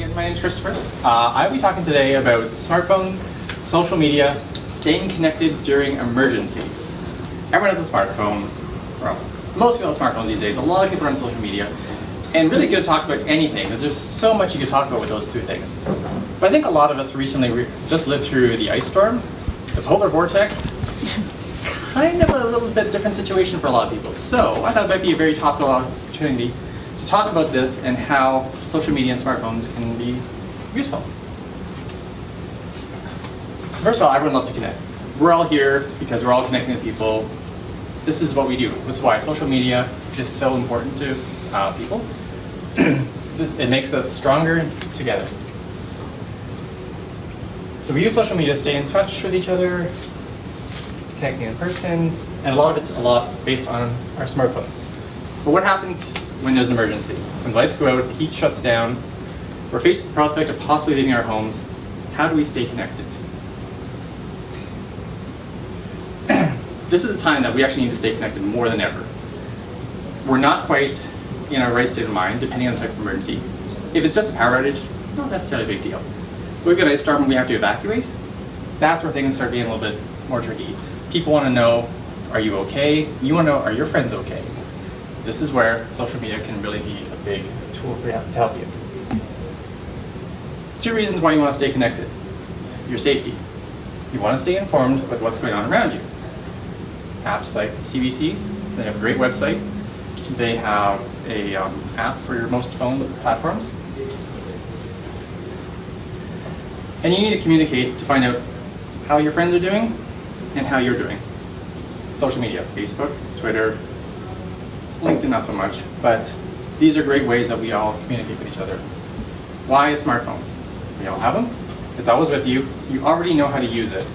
Again, my name is Christopher. I'll be talking today about smartphones, social media, staying connected during emergencies. Everyone has a smartphone. Well, most people have smartphones these days. A lot of people are on social media. And really good to talk about anything, because there's so much you could talk about with those two things. But I think a lot of us recently just lived through the ice storm, the polar vortex. Kind of a little bit different situation for a lot of people. So I thought it might be a very topical opportunity to talk about this and how social media and smartphones can be useful. First of all, everyone loves to connect. We're all here because we're all connecting with people. This is what we do. This is why social media is so important to people. It makes us stronger together. So we use social media to stay in touch with each other, connecting in person, and a lot of it's based on our smartphones. But what happens when there's an emergency? When the lights go out, the heat shuts down, we're faced with the prospect of possibly leaving our homes. How do we stay connected? This is the time that we actually need to stay connected more than ever. We're not quite in our right state of mind, depending on the type of emergency. If it's just a power outage, not necessarily a big deal. We've got a storm when we have to evacuate. That's where things start getting a little bit more tricky. People want to know, are you okay? You want to know, are your friends okay? This is where social media can really be a big tool for you to help you. Two reasons why you want to stay connected. Your safety. You want to stay informed with what's going on around you. Apps like CBC, they have a great website. They have a app for most phone platforms. And you need to communicate to find out how your friends are doing and how you're doing. Social media, Facebook, Twitter, LinkedIn not so much, but these are great ways that we all communicate with each other. Why a smartphone? We all have them. It's always with you. You already know how to use it.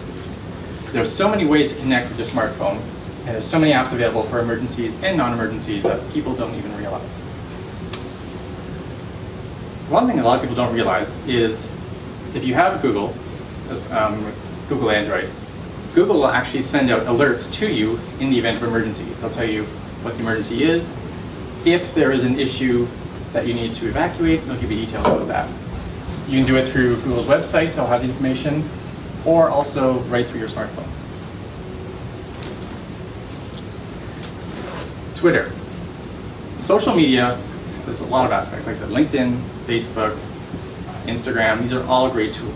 There's so many ways to connect with your smartphone, and there's so many apps available for emergencies and non-emergencies that people don't even realize. One thing a lot of people don't realize is if you have Google, Google Android, Google will actually send out alerts to you in the event of emergencies. They'll tell you what the emergency is. If there is an issue that you need to evacuate, they'll give you details about that. You can do it through Google's website, they'll have the information, or also right through your smartphone. Twitter. Social media, there's a lot of aspects. Like I said, LinkedIn, Facebook, Instagram, these are all great tools.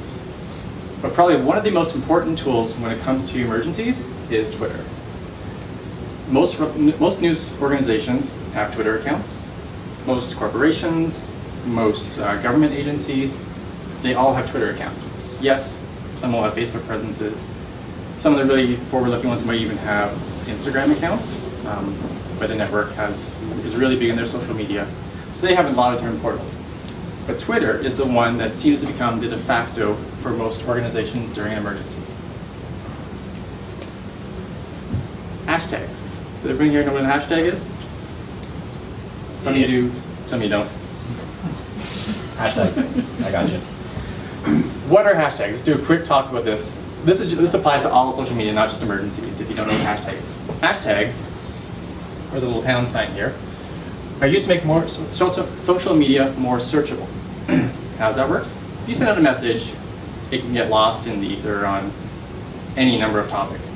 But probably one of the most important tools when it comes to emergencies is Twitter. Most news organizations have Twitter accounts. Most corporations, most government agencies, they all have Twitter accounts. Yes, some will have Facebook presences. Some of the really forward-looking ones might even have Instagram accounts, but the network is really big in their social media. So they have a lot of different portals. But Twitter is the one that seems to become the de facto for most organizations during an emergency. Hashtags. Does everyone here know what a hashtag is? Some of you do, some of you don't. Hashtag. I got you. What are hashtags? Let's do a quick talk about this. This applies to all social media, not just emergencies, if you don't know what hashtag is. Hashtags, or the little pound sign here, are used to make more social media more searchable. How does that work? If you send out a message, it can get lost in the ether on any number of topics.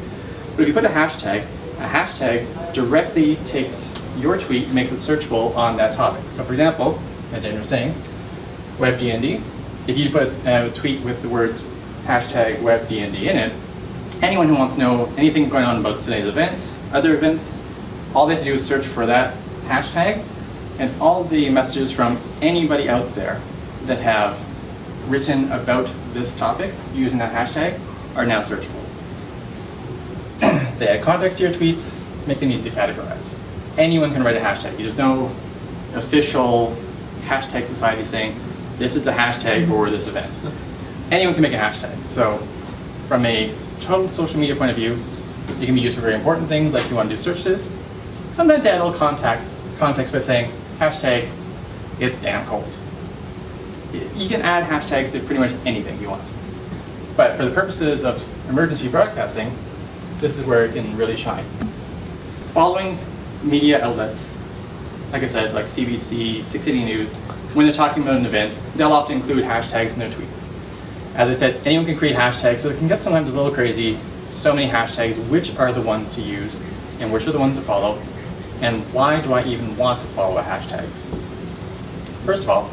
But if you put a hashtag directly takes your tweet and makes it searchable on that topic. So for example, as Daniel was saying, WebDnD, if you put a tweet with the words hashtag WebDnD in it, anyone who wants to know anything going on about today's events, other events, all they have to do is search for that hashtag, and all the messages from anybody out there that have written about this topic using that hashtag are now searchable. They add context to your tweets, make them easy to categorize. Anyone can write a hashtag. There's no official hashtag society saying, this is the hashtag for this event. Anyone can make a hashtag. So from a total social media point of view, it can be used for very important things, like you want to do searches. Sometimes add a little context by saying, hashtag, it's damn cold. You can add hashtags to pretty much anything you want. But for the purposes of emergency broadcasting, this is where it can really shine. Following media outlets, like I said, like CBC, 680 News, when they're talking about an event, they'll often include hashtags in their tweets. As I said, anyone can create hashtags, so it can get sometimes a little crazy. So many hashtags, which are the ones to use, and which are the ones to follow, and why do I even want to follow a hashtag? First of all,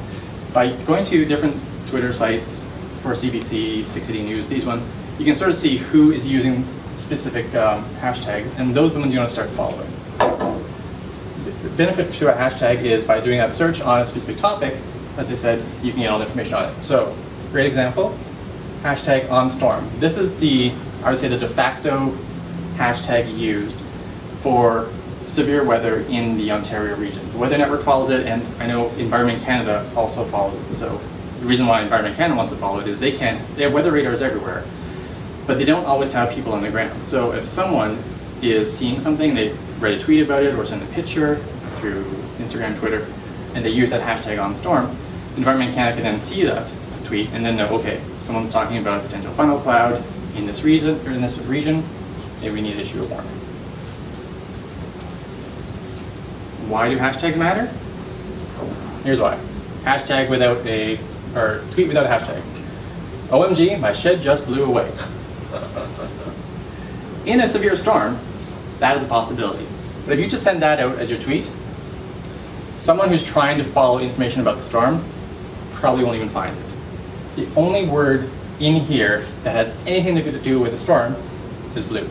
by going to different Twitter sites for CBC, 60 News, these ones, you can sort of see who is using specific hashtags, and those are the ones you want to start following. The benefit to a hashtag is by doing that search on a specific topic, as I said, you can get all the information on it. So, great example, hashtag #OnStorm. This is I would say the de facto hashtag used for severe weather in the Ontario region. The Weather Network follows it, and I know Environment Canada also follows it. So the reason why Environment Canada wants to follow it is they have weather radars everywhere, but they don't always have people on the ground. So if someone is seeing something, they write a tweet about it or send a picture through Instagram, Twitter, and they use that hashtag #OnStorm, Environment Canada can then see that tweet and then know, okay, someone's talking about a potential funnel cloud in this region, maybe we need to issue a warning. Why do hashtags matter? Here's why. Hashtag without or tweet without a hashtag. OMG, my shed just blew away. In a severe storm, that is a possibility. But if you just send that out as your tweet, someone who's trying to follow information about the storm probably won't even find it. The only word in here that has anything to do with the storm is blue.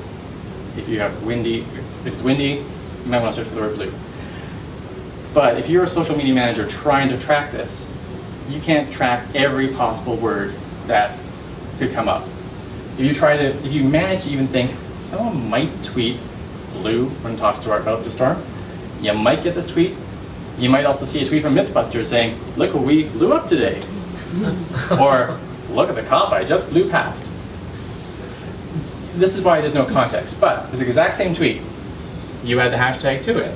If it's windy, you might want to search for the word blue. But if you're a social media manager trying to track this, you can't track every possible word that could come up. If you manage to even think, someone might tweet blue when talks to about the storm, you might get this tweet. You might also see a tweet from Mythbusters saying, look what we blew up today. Or, look at the cop I just blew past. This is why there's no context, but it's the exact same tweet. You add the hashtag to it.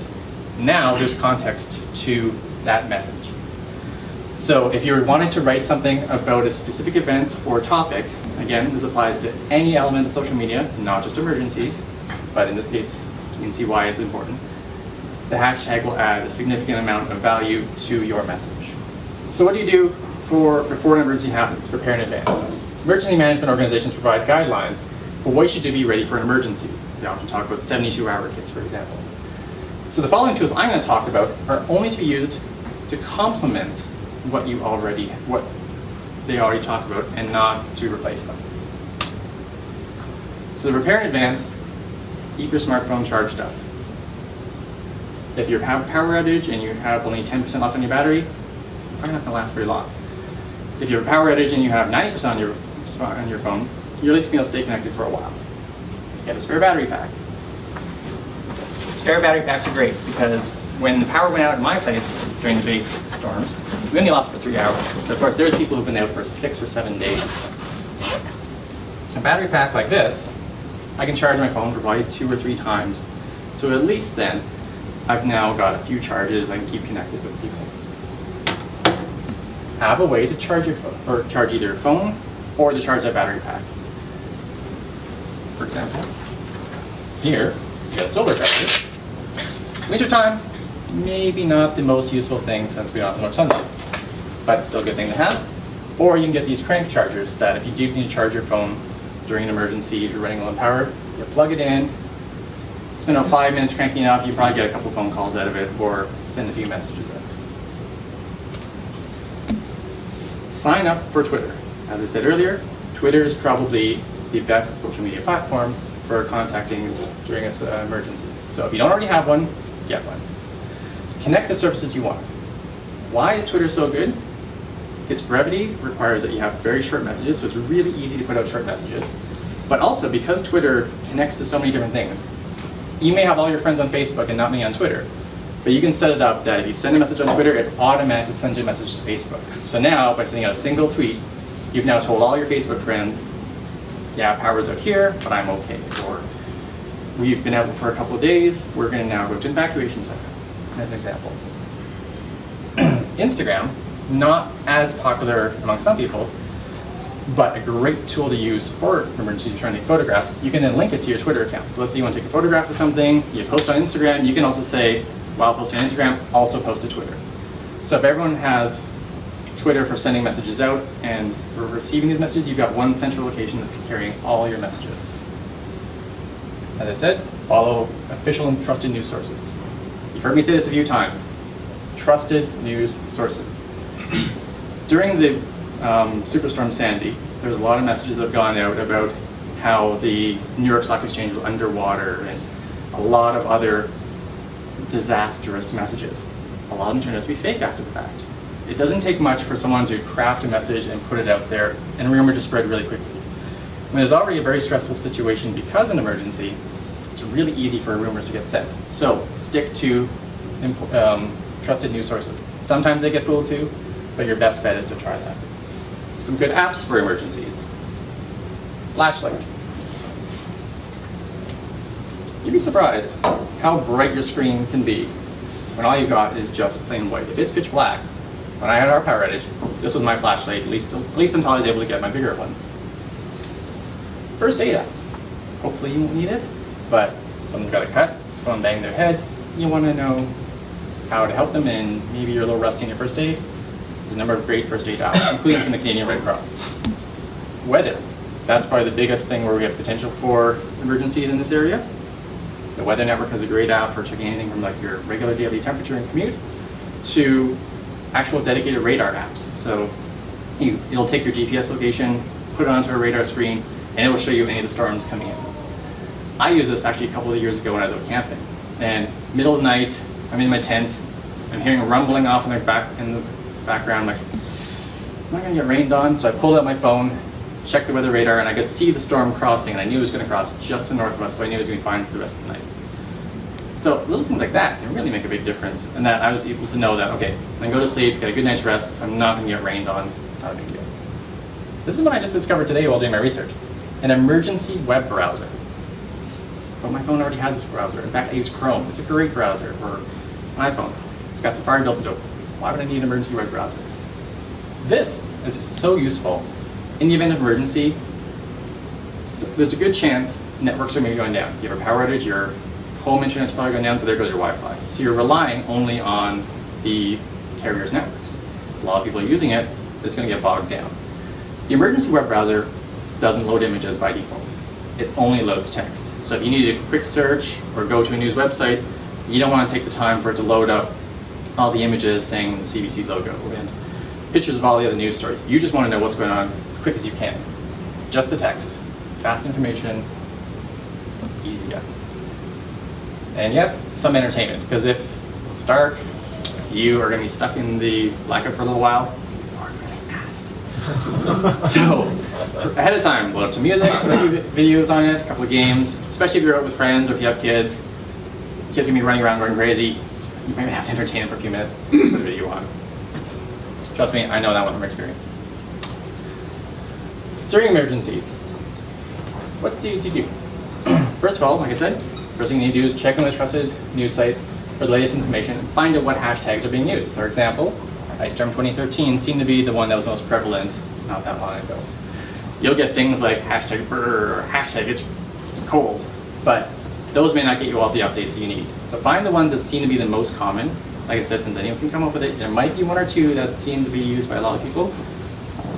Now there's context to that message. So if you're wanting to write something about a specific event or topic, again, this applies to any element of social media, not just emergencies, but in this case, you can see why it's important. The hashtag will add a significant amount of value to your message. So what do you do before an emergency happens? Prepare in advance. Emergency management organizations provide guidelines for what you should do to be ready for an emergency. They often talk about 72-hour kits, for example. So the following tools I'm going to talk about are only to be used to complement what they already talked about and not to replace them. So to prepare in advance, keep your smartphone charged up. If you have a power outage and you have only 10% left on your battery, it's probably not going to last very long. If you have a power outage and you have 90% on your phone, you're at least going to stay connected for a while. Get a spare battery pack. Spare battery packs are great because when the power went out in my place during the big storms, we only lost for 3 hours. But of course, there's people who've been out for 6 or 7 days. A battery pack like this, I can charge my phone for probably 2 or 3 times. So at least then, I've now got a few charges I can keep connected with people. Have a way to charge your phone, or charge either your phone or to charge that battery pack. For example, here, you got a solar charger. Wintertime, maybe not the most useful thing since we don't have as much sunlight, but still a good thing to have. Or you can get these crank chargers that if you do need to charge your phone during an emergency, if you're running low on power, you plug it in, spend about 5 minutes cranking it up, you probably get a couple phone calls out of it or send a few messages out. Sign up for Twitter. As I said earlier, Twitter is probably the best social media platform for contacting during an emergency. So if you don't already have one, get one. Connect the services you want. Why is Twitter so good? Its brevity requires that you have very short messages, so it's really easy to put out short messages. But also, because Twitter connects to so many different things, you may have all your friends on Facebook and not many on Twitter. But you can set it up that if you send a message on Twitter, it automatically sends you a message to Facebook. So now, by sending out a single tweet, you've now told all your Facebook friends, yeah, power's out here, but I'm okay. Or we've been out for a couple of days, we're going to now go to an evacuation center, as an example. Instagram, not as popular among some people, but a great tool to use for emergencies. You're trying to take photographs. You can then link it to your Twitter account. So let's say you want to take a photograph of something, you post on Instagram, you can also say, while posting on Instagram, also post to Twitter. So if everyone has Twitter for sending messages out, and for receiving these messages, you've got one central location that's carrying all your messages. As I said, follow official and trusted news sources. You've heard me say this a few times. Trusted news sources. During the Superstorm Sandy, there was a lot of messages that have gone out about how the New York Stock Exchange was underwater and a lot of other disastrous messages. A lot of them turned out to be fake after the fact. It doesn't take much for someone to craft a message and put it out there, and a rumor just spread really quickly. When there's already a very stressful situation because of an emergency, it's really easy for rumors to get sent. So stick to trusted news sources. Sometimes they get fooled too, but your best bet is to try that. Some good apps for emergencies. Flashlight. You'd be surprised how bright your screen can be when all you've got is just plain white. If it's pitch black, when I had our power outage, this was my flashlight, at least until I was able to get my bigger ones. First aid apps. Hopefully you won't need it, but someone's got a cut, someone banged their head, you want to know how to help them, and maybe you're a little rusty in your first aid. There's a number of great first aid apps, including from the Canadian Red Cross. Weather. That's probably the biggest thing where we have potential for emergencies in this area. The Weather Network has a great app for checking anything from like your regular daily temperature and commute to actual dedicated radar apps. So it'll take your GPS location, put it onto a radar screen, and it will show you any of the storms coming in. I used this actually a couple of years ago when I was out camping. And middle of the night, I'm in my tent, I'm hearing rumbling off in the background, like, am I gonna get rained on? So I pulled out my phone, checked the weather radar, and I could see the storm crossing, and I knew it was gonna cross just to the north of us, so I knew it was gonna be fine for the rest of the night. So little things like that can really make a big difference, and that I was able to know that, okay, I go to sleep, get a good night's rest, I'm not gonna get rained on, not a big deal. This is what I just discovered today while doing my research. An emergency web browser. But my phone already has this browser. In fact, I use Chrome. It's a great browser for an iPhone. It's got Safari built into it. Why would I need an emergency web browser? This is so useful. In the event of emergency, there's a good chance networks are maybe going down. You have a power outage, your home internet's probably going down, so there goes your Wi-Fi. So you're relying only on the carrier's networks. A lot of people are using it, it's going to get bogged down. The emergency web browser doesn't load images by default. It only loads text. So if you need a quick search or go to a news website, you don't want to take the time for it to load up all the images saying the CBC logo and pictures of all the other news stories. You just want to know what's going on as quick as you can. Just the text. Fast information, easy up. And yes, some entertainment, because if it's dark, you are going to be stuck in the blackout for a little while, or really fast. So, ahead of time, load up some music, put a few videos on it, a couple of games, especially if you're out with friends or if you have kids. Kids are going to be running around going crazy. You might have to entertain them for a few minutes, put a video on. Trust me, I know that one from experience. During emergencies, what do you do? First of all, like I said, first thing you need to do is check on the trusted news sites for the latest information and find out what hashtags are being used. For example, Ice Storm 2013 seemed to be the one that was most prevalent not that long ago. You'll get things like hashtag brr or hashtag it's cold, but those may not get you all the updates that you need. So find the ones that seem to be the most common. Like I said, since anyone can come up with it, there might be one or two that seem to be used by a lot of people.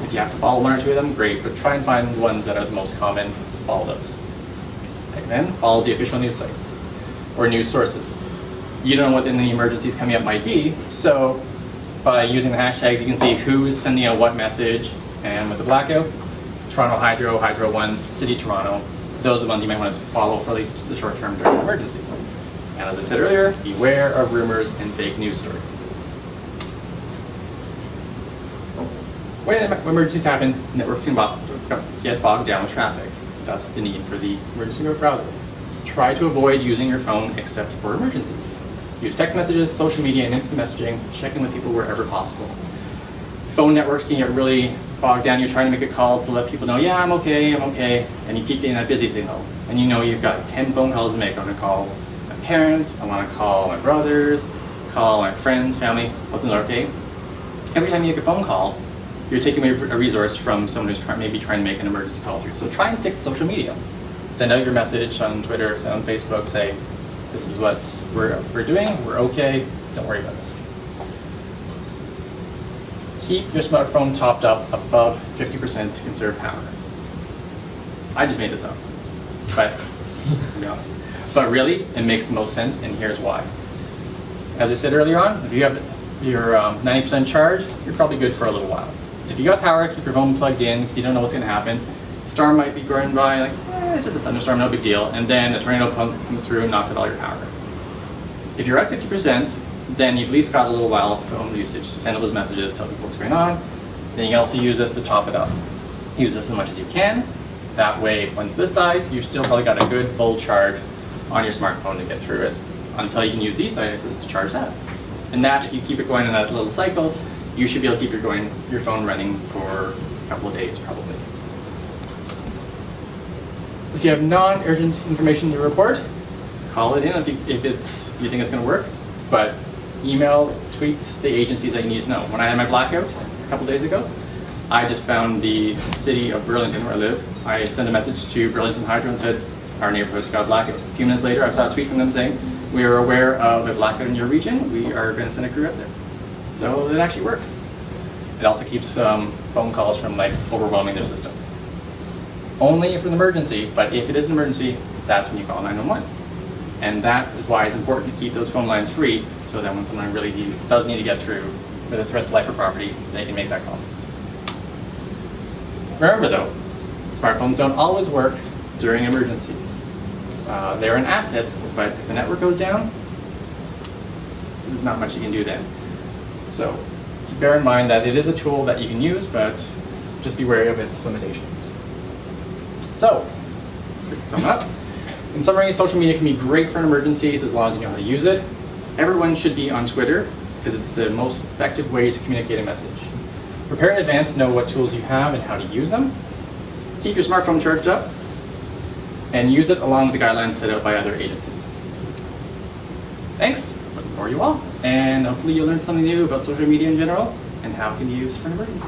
If you have to follow one or two of them, great, but try and find the ones that are the most common, follow those. And then follow the official news sites or news sources. You don't know what any emergencies coming up might be, so by using the hashtags, you can see who's sending out what message. And with the blackout, Toronto Hydro, Hydro 1, City Toronto, those are the ones you might want to follow for at least the short term during an emergency. And as I said earlier, beware of rumors and fake news stories. When emergencies happen, networks can get bogged down with traffic. Thus the need for the emergency web browser. Try to avoid using your phone except for emergencies. Use text messages, social media, and instant messaging. Check in with people wherever possible. Phone networks can get really bogged down. You're trying to make a call to let people know, yeah, I'm okay, and you keep getting that busy signal. And you know you've got 10 phone calls to make. I want to call my parents, I want to call my brothers, call my friends, family, hope they're okay. Every time you make a phone call, you're taking away a resource from someone who's maybe trying to make an emergency call through. So try and stick to social media. Send out your message on Twitter, send on Facebook, say, this is what we're doing, we're okay, don't worry about this. keep your smartphone topped up above 50% to conserve power. I just made this up, but to be honest. But really, it makes the most sense, and here's why. As I said earlier on, if you have your 90% charge, you're probably good for a little while. If you got power, keep your phone plugged in because you don't know what's going to happen. A storm might be going by, like, it's just a thunderstorm, no big deal, and then a tornado comes through and knocks out all your power. If you're at 50%, then you've at least got a little while of phone usage to send all those messages, tell people what's going on. Then you can also use this to top it up. Use this as much as you can. That way, once this dies, you've still probably got a good full charge on your smartphone to get through it until you can use these devices to charge that. And that, if you keep it going in that little cycle, you should be able to keep your phone running for a couple of days, probably. If you have non-urgent information to report, call it in if you think it's going to work. But email, tweet the agencies that you need to know. When I had my blackout a couple days ago, I just found the city of Burlington, where I live. I sent a message to Burlington Hydro and said, our neighborhood's got a blackout. A few minutes later, I saw a tweet from them saying, we are aware of a blackout in your region. We are going to send a crew out there. So it actually works. It also keeps phone calls from overwhelming their systems. Only if it's an emergency, but if it is an emergency, that's when you call 911. And that is why it's important to keep those phone lines free, so that when someone really does need to get through with a threat to life or property, they can make that call. Remember though, smartphones don't always work during emergencies. They're an asset, but if the network goes down, there's not much you can do then. So bear in mind that it is a tool that you can use, but just be wary of its limitations. So, to sum up, in summary, social media can be great for emergencies as long as you know how to use it. Everyone should be on Twitter because it's the most effective way to communicate a message. Prepare in advance, know what tools you have and how to use them. Keep your smartphone charged up and use it along with the guidelines set out by other agencies. Thanks, looking forward to you all, and hopefully you'll learn something new about social media in general and how it can be used for an emergency.